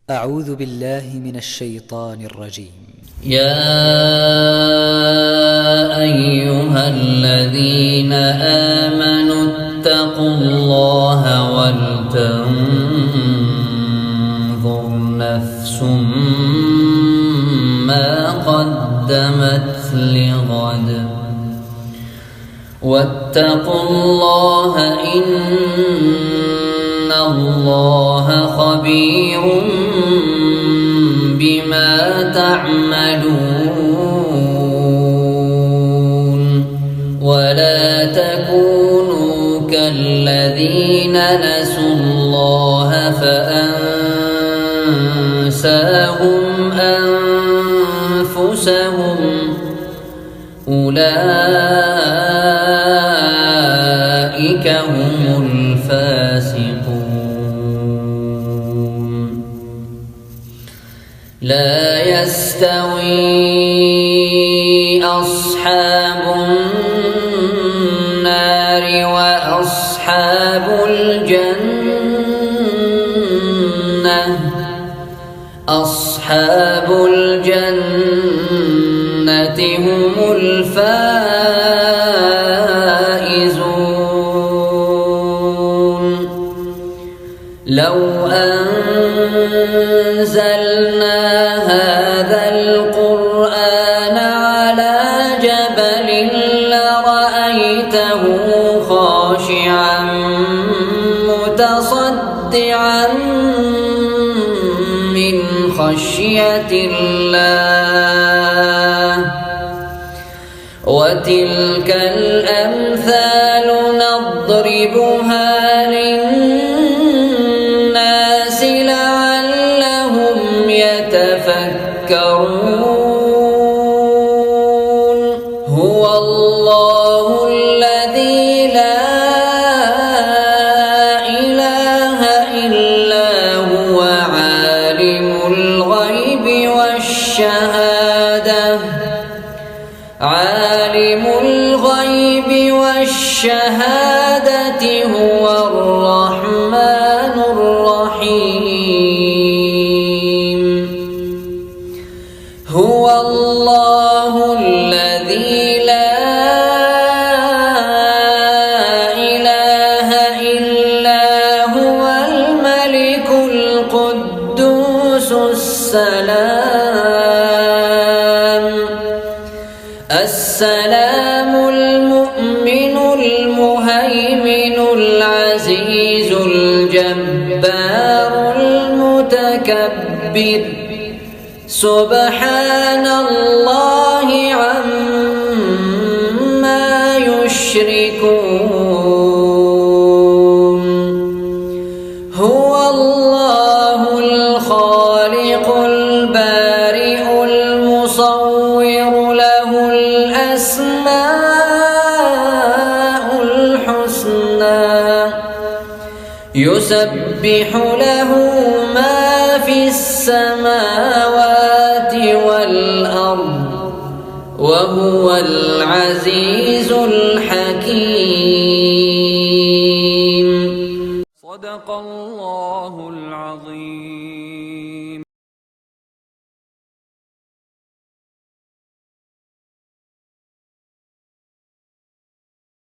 أعوذ بالله من الشيطان الرجيم. يا أيها الذين آمنوا اتقوا الله ولتنظر نفس ما قدمت لغد واتقوا الله إن الله خبير بما تعملون ولا تكونوا كالذين نسوا الله فأنساهم أنفسهم أولئك هم الفاسقون. لا يستوي أصحاب النار وأصحاب الجنة أصحاب الجنة هم الفائزون. لو أنزلنا هذا القرآن على جبل لرأيته خاشعا متصدعا من خشية الله. وتلك الأمثال نضربها للناس لعلهم يتفكرون. هو الله الذي لا إله إلا هو عالم الغيب والشهادة هو الرحمن الرحيم. هو الله الذي لا إله إلا هو الملك القدوس السلام المؤمن المهيمن العزيز الجبار المتكبر. سبحان الله عما يشركون. هو الله الخالق البارئ المصور له الأسماء الحسنى يسبح له ما في السماوات والأرض وهو العزيز الحكيم. صدق الله.